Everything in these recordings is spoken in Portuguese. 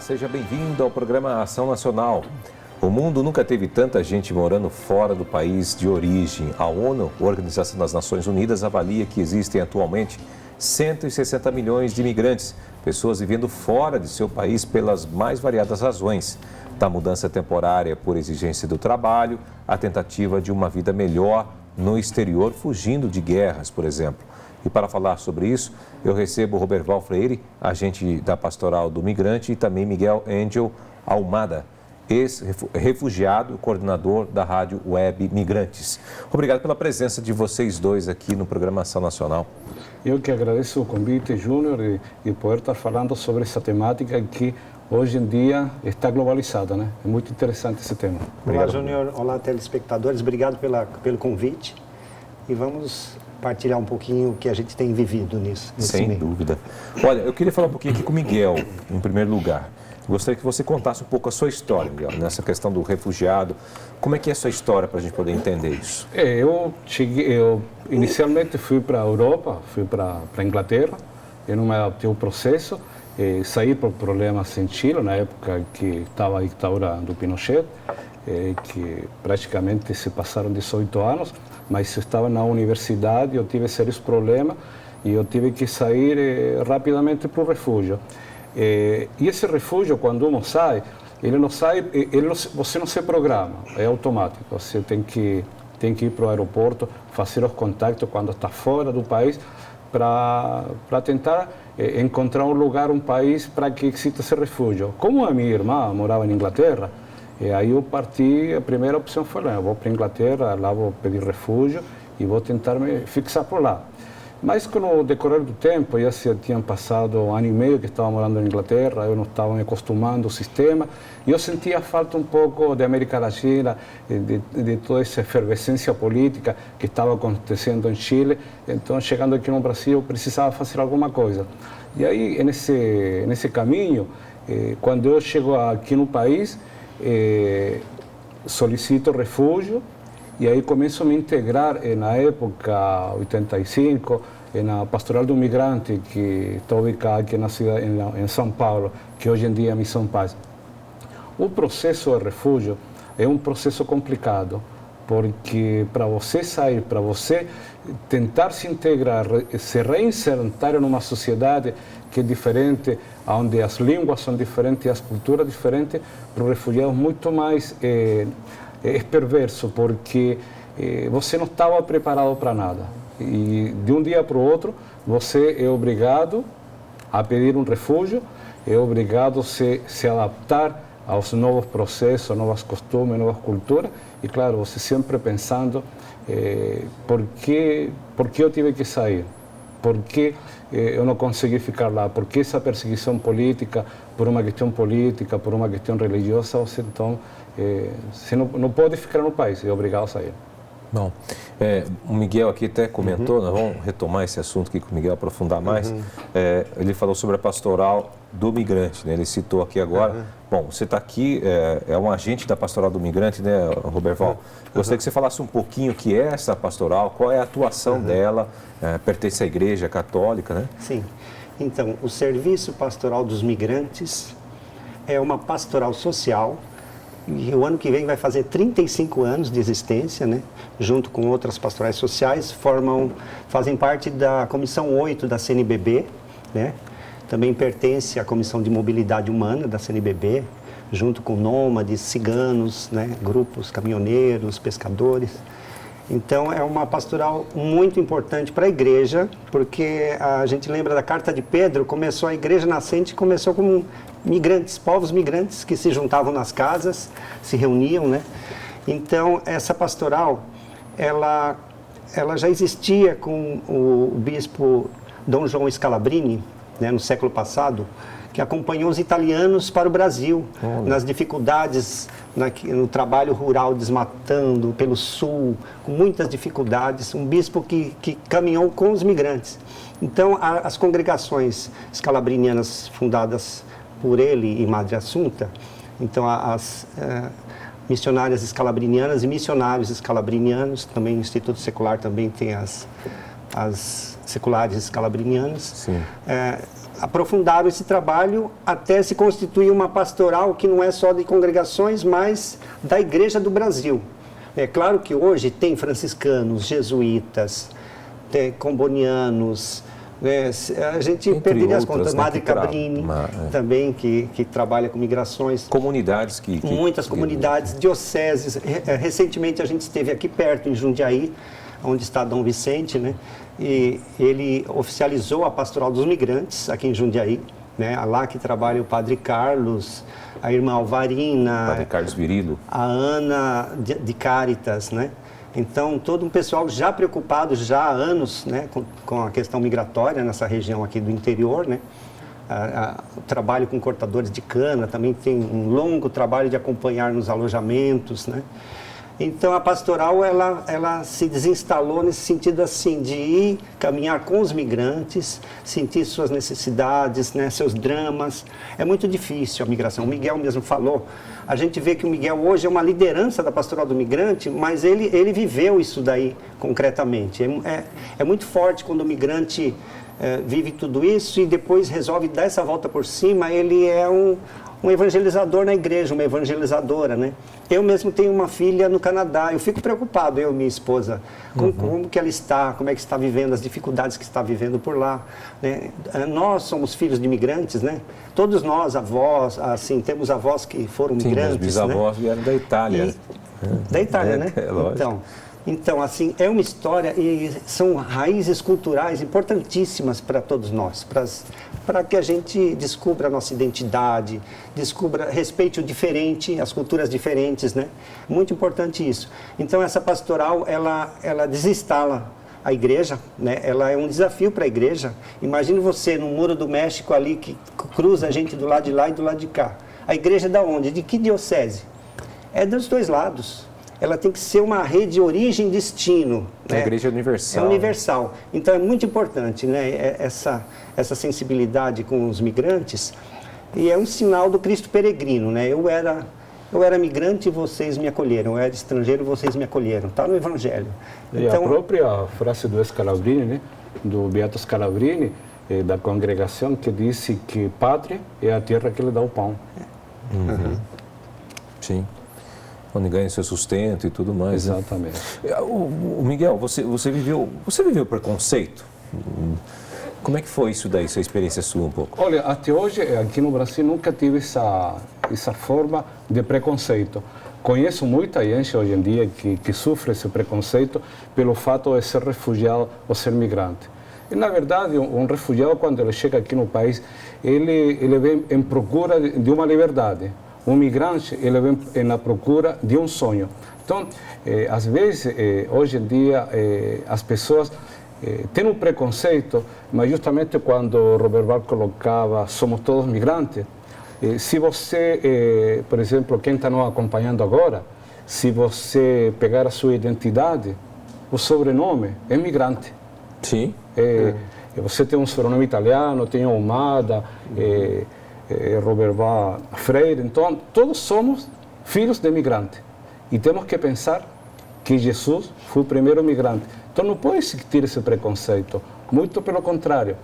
seja bem-vindo ao programa Ação Nacional. O mundo nunca teve tanta gente morando fora do país de origem. A ONU, Organização das Nações Unidas, avalia que existem atualmente 160 milhões de imigrantes, pessoas vivendo fora de seu país pelas mais variadas razões, da mudança temporária por exigência do trabalho, à tentativa de uma vida melhor no exterior, fugindo de guerras, por exemplo. E para falar sobre isso, eu recebo Roberval Freire, agente da Pastoral do Migrante, e também Miguel Angel Almada, ex-refugiado e coordenador da Rádio Web Migrantes. Obrigado pela presença de vocês dois aqui no programa Ação Nacional. Eu que agradeço o convite, Júnior, e poder estar falando sobre essa temática que hoje em dia está globalizada, né? É muito interessante esse tema. Olá, Júnior. Olá, telespectadores. Obrigado pelo convite. E vamos partilhar um pouquinho o que a gente tem vivido nisso. Sem dúvida. Olha, eu queria falar um pouquinho aqui com o Miguel, em primeiro lugar. Gostaria que você contasse um pouco a sua história, Miguel, nessa questão do refugiado. Como é que é a sua história para a gente poder entender isso? Eu inicialmente fui para a Europa, fui para a Inglaterra. Eu não me adaptei ao processo. Saí por problemas em Chile, na época que estava a ditadura do Pinochet, que praticamente se passaram 18 anos, mas eu estava na universidade, eu tive sérios problemas e eu tive que sair rapidamente para o refúgio. E esse refúgio, quando um sai, você não se programa, é automático. Você tem que ir para o aeroporto, fazer os contatos quando está fora do país, para tentar encontrar um lugar, um país para que exista esse refúgio. Como a minha irmã morava na Inglaterra, aí eu parti, a primeira opção foi lá, eu vou para a Inglaterra, lá vou pedir refúgio e vou tentar me fixar por lá. Mas com o decorrer do tempo, já se tinham passado 1 ano e meio que estava morando na Inglaterra, eu não estava me acostumando ao sistema, e eu sentia falta um pouco da América Latina, de toda essa efervescência política que estava acontecendo em Chile. Então, chegando aqui no Brasil, eu precisava fazer alguma coisa. E aí, nesse caminho, quando eu chego aqui no país, solicito refúgio, e aí começo a me integrar, na época, 85, na Pastoral do Migrante, que está ubicada aqui na cidade, em São Paulo, que hoje em dia é Missão Paz. O processo de refúgio é um processo complicado, porque para você sair, para você tentar se integrar, se reinserir numa sociedade que é diferente, onde as línguas são diferentes, as culturas diferentes, para os refugiados muito mais é perverso, porque você não estava preparado para nada. E de um dia para o outro, você é obrigado a pedir um refúgio, é obrigado a se adaptar aos novos processos, novos costumes, novas culturas. E, claro, você sempre pensando por que eu tive que sair? Por que eu não consegui ficar lá? Por que essa perseguição política, por uma questão política, por uma questão religiosa, você então você não pode ficar no país, é obrigado a sair. Bom, o Miguel aqui até comentou, nós vamos retomar esse assunto aqui com o Miguel, aprofundar mais. Ele falou sobre a Pastoral do Migrante, né? Ele citou aqui agora. Bom, você está aqui, é um agente da Pastoral do Migrante, né, Roberval? Gostaria que você falasse um pouquinho o que é essa pastoral, qual é a atuação dela, pertence à Igreja Católica, né? Sim. Então, o Serviço Pastoral dos Migrantes é uma pastoral social, e o ano que vem vai fazer 35 anos de existência, né? Junto com outras pastorais sociais, fazem parte da Comissão 8 da CNBB, né? Também pertence à Comissão de Mobilidade Humana da CNBB, junto com nômades, ciganos, né? Grupos caminhoneiros, pescadores. Então, é uma pastoral muito importante para a igreja, porque a gente lembra da Carta de Pedro, a igreja nascente começou com migrantes, povos migrantes que se juntavam nas casas, se reuniam, né? Então, essa pastoral, ela já existia com o bispo Dom João Scalabrini, né, no século passado, que acompanhou os italianos para o Brasil, nas dificuldades, no trabalho rural, desmatando pelo sul, com muitas dificuldades, um bispo que caminhou com os migrantes. Então, as congregações scalabrinianas fundadas por ele e Madre Assunta, então as missionárias scalabrinianas e missionários scalabrinianos, também o Instituto Secular também tem as seculares scalabrinianas, aprofundaram esse trabalho até se constituir uma pastoral que não é só de congregações, mas da Igreja do Brasil. É claro que hoje tem franciscanos, jesuítas, tem combonianos, a gente Entre perderia as outras, contas, né, Madre Cabrini também, que trabalha com migrações. Comunidades Muitas comunidades, dioceses. Recentemente a gente esteve aqui perto, em Jundiaí, onde está Dom Vicente, né? E ele oficializou a Pastoral dos Migrantes aqui em Jundiaí, né? Lá que trabalha o Padre Carlos, a irmã Alvarina, Padre Carlos Virilo, a Ana de Cáritas, né? Então, todo um pessoal já preocupado já há anos, né, com a questão migratória nessa região aqui do interior, né? O trabalho com cortadores de cana também tem um longo trabalho de acompanhar nos alojamentos, né? Então, a pastoral, ela se desinstalou nesse sentido assim, de ir caminhar com os migrantes, sentir suas necessidades, né, seus dramas. É muito difícil a migração. O Miguel mesmo falou. A gente vê que o Miguel hoje é uma liderança da pastoral do migrante, mas ele viveu isso daí concretamente. É muito forte quando o migrante vive tudo isso e depois resolve dar essa volta por cima. Ele é um evangelizador na igreja, uma evangelizadora, né? Eu mesmo tenho uma filha no Canadá, eu fico preocupado, eu e minha esposa, com como que ela está, como é que está vivendo, as dificuldades que está vivendo por lá, né? Nós somos filhos de imigrantes, né? Todos nós, avós, assim, temos avós que foram migrantes, meus bisavós vieram da Itália. Da Itália, né? Então, assim, é uma história e são raízes culturais importantíssimas para todos nós, para que a gente descubra a nossa identidade, respeite o diferente, as culturas diferentes, né? Muito importante isso. Então, essa pastoral, ela desinstala a igreja, né? Ela é um desafio para a igreja. Imagine você no Muro do México ali, que cruza a gente do lado de lá e do lado de cá. A igreja é da onde? De que diocese? É dos dois lados. Ela tem que ser uma rede de origem e destino. A igreja é universal. É universal. Então, é muito importante, né, essa sensibilidade com os migrantes. E é um sinal do Cristo peregrino, né? Eu era migrante e vocês me acolheram. Eu era estrangeiro e vocês me acolheram. Está no Evangelho. E a própria frase do Scalabrini, né, do Beato Scalabrini, da congregação, que disse que pátria é a terra que lhe dá o pão. Sim. Onde ganha seu sustento e tudo mais. Exatamente. Né? O Miguel, você viveu preconceito? Como é que foi isso daí, sua experiência sua um pouco? Olha, até hoje, aqui no Brasil, nunca tive essa forma de preconceito. Conheço muita gente hoje em dia que sofre esse preconceito pelo fato de ser refugiado ou ser migrante. E, na verdade, um refugiado, quando ele chega aqui no país, ele vem em procura de uma liberdade. Um migrante, ele vem na procura de um sonho. Então, às vezes, hoje em dia, as pessoas têm um preconceito, mas justamente quando o Robert Val colocava somos todos migrantes, se você, por exemplo, quem está nos acompanhando agora, se você pegar a sua identidade, o sobrenome é migrante. Sim. Você tem um sobrenome italiano, tem Almada, Robert Val Freire, então todos somos filhos de migrantes e temos que pensar que Jesus foi o primeiro migrante. Então não pode existir esse preconceito, muito pelo contrário.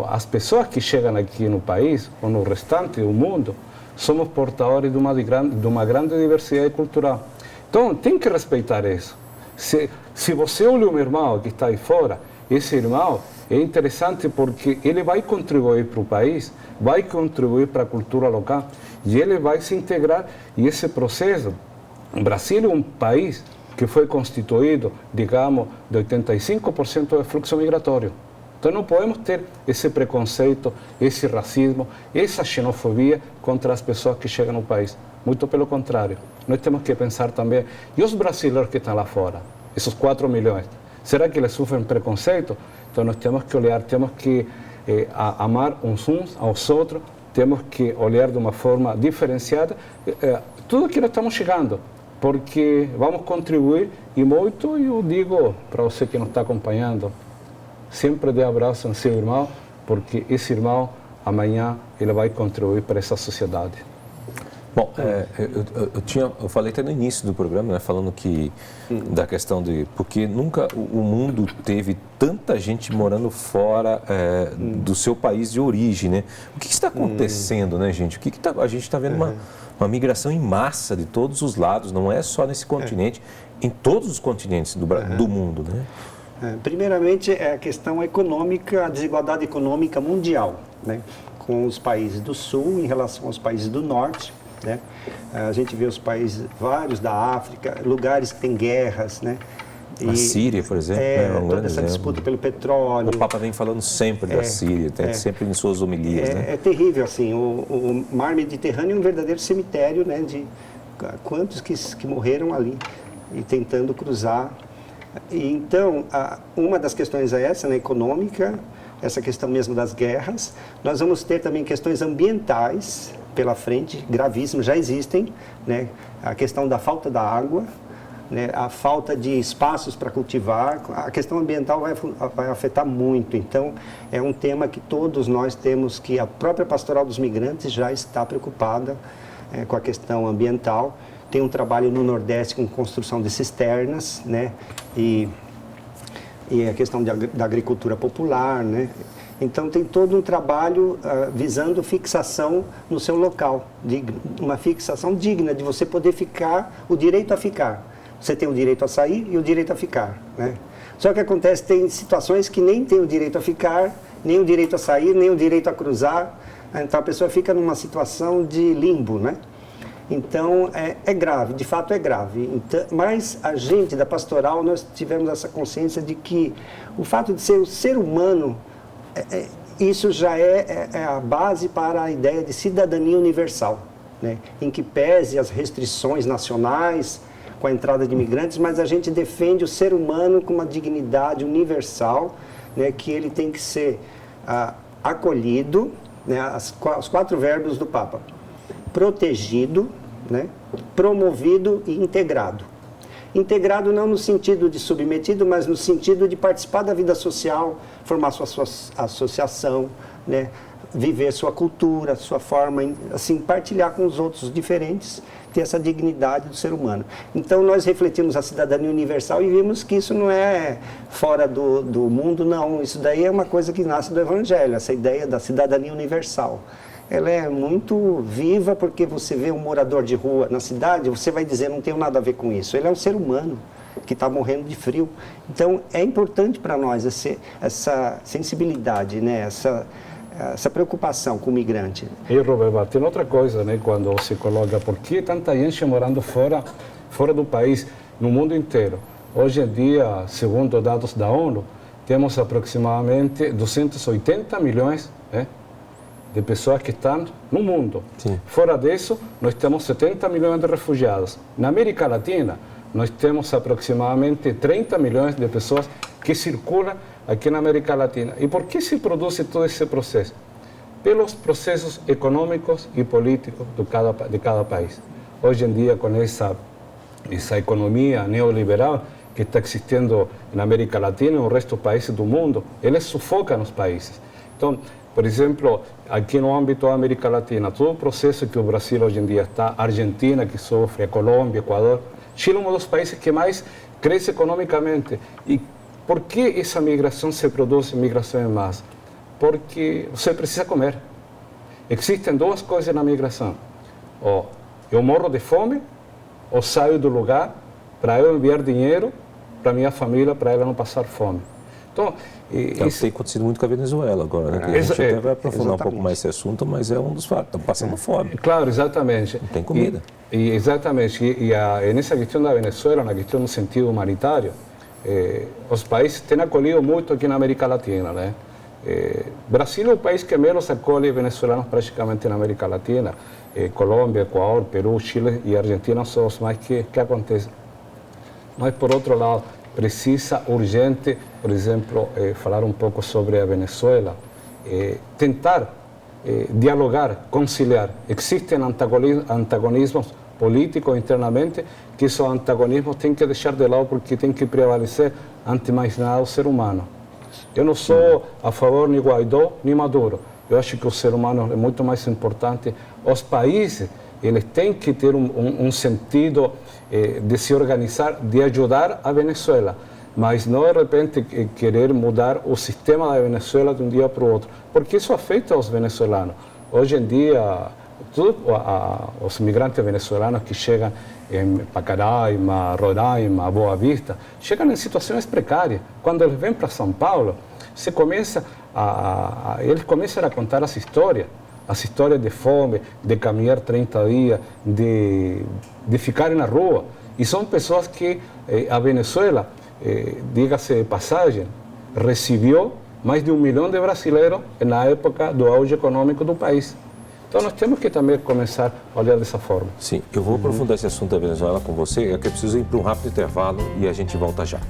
As pessoas que chegam aqui no país ou no restante do mundo somos portadores de uma grande diversidade cultural. Então tem que respeitar isso. Se você olha um irmão que está aí fora, esse irmão é interessante porque ele vai contribuir para o país, vai contribuir para a cultura local e ele vai se integrar. E esse processo, o Brasil é um país que foi constituído, digamos, de 85% de fluxo migratório. Então não podemos ter esse preconceito, esse racismo, essa xenofobia contra as pessoas que chegam no país. Muito pelo contrário. Nós temos que pensar também, e os brasileiros que estão lá fora, esses 4 milhões, será que eles sofrem preconceito? Então nós temos que olhar, temos que amar uns aos outros, temos que olhar de uma forma diferenciada tudo que nós estamos chegando, porque vamos contribuir e muito. Eu digo para você que nos está acompanhando, sempre dê abraço no seu irmão, porque esse irmão amanhã ele vai contribuir para essa sociedade. Bom, eu falei até no início do programa, né, falando que da questão de porque nunca o mundo teve tanta gente morando fora do seu país de origem, né? O que está acontecendo, né, gente? A gente está vendo uma migração em massa de todos os lados, não é só nesse continente, em todos os continentes do mundo, né? Primeiramente, é a questão econômica, a desigualdade econômica mundial, né? Com os países do sul em relação aos países do norte, né? A gente vê os países, vários da África, lugares que têm guerras, né? A Síria, por exemplo, é um toda essa disputa pelo petróleo. O Papa vem falando sempre da Síria, sempre em suas homilias, né? É terrível, assim, o mar Mediterrâneo é um verdadeiro cemitério, né? De quantos que morreram ali e tentando cruzar. E, então, uma das questões é essa, né, econômica, essa questão mesmo das guerras. Nós vamos ter também questões ambientais pela frente, gravíssimas, já existem, né? A questão da falta da água, né? A falta de espaços para cultivar, a questão ambiental vai afetar muito. Então, é um tema que todos nós temos que, a própria Pastoral dos Migrantes já está preocupada com a questão ambiental. Tem um trabalho no Nordeste com construção de cisternas, né? E a questão da agricultura popular, né? Então, tem todo um trabalho visando fixação no seu local, uma fixação digna de você poder ficar, o direito a ficar. Você tem o direito a sair e o direito a ficar, né? Só que acontece, tem situações que nem tem o direito a ficar, nem o direito a sair, nem o direito a cruzar. Então, a pessoa fica numa situação de limbo, né? Então, é grave, de fato é grave. Então, mas a gente da pastoral, nós tivemos essa consciência de que o fato de ser o ser humano, isso já é a base para a ideia de cidadania universal, né? Em que pese as restrições nacionais com a entrada de imigrantes, mas a gente defende o ser humano com uma dignidade universal, né? Que ele tem que ser acolhido, né? Os 4 verbos do Papa: protegido, né? Promovido e integrado. Integrado não no sentido de submetido, mas no sentido de participar da vida social, formar sua associação, né? Viver sua cultura, sua forma, assim, partilhar com os outros diferentes, ter essa dignidade do ser humano. Então, nós refletimos a cidadania universal e vimos que isso não é fora do mundo, não. Isso daí é uma coisa que nasce do Evangelho, essa ideia da cidadania universal. Ela é muito viva, porque você vê um morador de rua na cidade, você vai dizer, não tenho nada a ver com isso. Ele é um ser humano que está morrendo de frio. Então, é importante para nós essa sensibilidade, né? Essa preocupação com o migrante. E, Roberto, tem outra coisa, né? Quando você coloca, por que tanta gente morando fora do país, no mundo inteiro? Hoje em dia, segundo dados da ONU, temos aproximadamente 280 milhões, né, de pessoas que estão no mundo. Sim. Fora disso, nós temos 70 milhões de refugiados. Na América Latina, nós temos aproximadamente 30 milhões de pessoas que circulam aqui na América Latina. E por que se produz todo esse processo? Pelos processos econômicos e políticos de cada país. Hoje em dia, com essa economia neoliberal que está existindo na América Latina e no resto dos países do mundo, eles sufocam os países. Então, por exemplo, aqui no âmbito da América Latina, todo o processo que o Brasil hoje em dia está, a Argentina que sofre, a Colômbia, Equador, Chile é um dos países que mais cresce economicamente. E por que essa migração se produz, migração em massa? Porque você precisa comer. Existem 2 coisas na migração. Ou eu morro de fome, ou saio do lugar para eu enviar dinheiro para minha família, para ela não passar fome. Então, isso tem acontecido muito com a Venezuela agora, né? A gente até vai aprofundar um pouco mais esse assunto, mas é um dos fatos. Estão passando fome. Claro, exatamente. Não tem comida. Exatamente. E nessa questão da Venezuela, na questão no sentido humanitário, os países têm acolhido muito aqui na América Latina, né? Brasil é o país que menos acolhe venezuelanos praticamente na América Latina. Colômbia, Equador, Peru, Chile e Argentina são os mais que acontecem. Mas, por outro lado, precisa urgente, por exemplo, falar um pouco sobre a Venezuela, tentar dialogar, conciliar. Existem antagonismos políticos internamente, que esses antagonismos têm que deixar de lado porque tem que prevalecer, ante mais nada, o ser humano. Eu não sou a favor nem Guaidó nem Maduro. Eu acho que o ser humano é muito mais importante. Os países eles têm que ter um sentido de se organizar, de ajudar a Venezuela, mas não de repente querer mudar o sistema da Venezuela de um dia para o outro, porque isso afeta aos venezuelanos. Hoje em dia, os imigrantes venezuelanos que chegam em Pacaraima, Roraima, Boa Vista, chegam em situações precárias. Quando eles vêm para São Paulo, eles começam a contar as histórias de fome, de caminhar 30 dias, de ficarem na rua. E são pessoas que a Venezuela, diga-se de passagem, recebeu mais de 1 milhão de brasileiros na época do auge econômico do país. Então nós temos que também começar a olhar dessa forma. Sim, eu vou aprofundar esse assunto da Venezuela com você, é que eu preciso ir para um rápido intervalo e a gente volta já.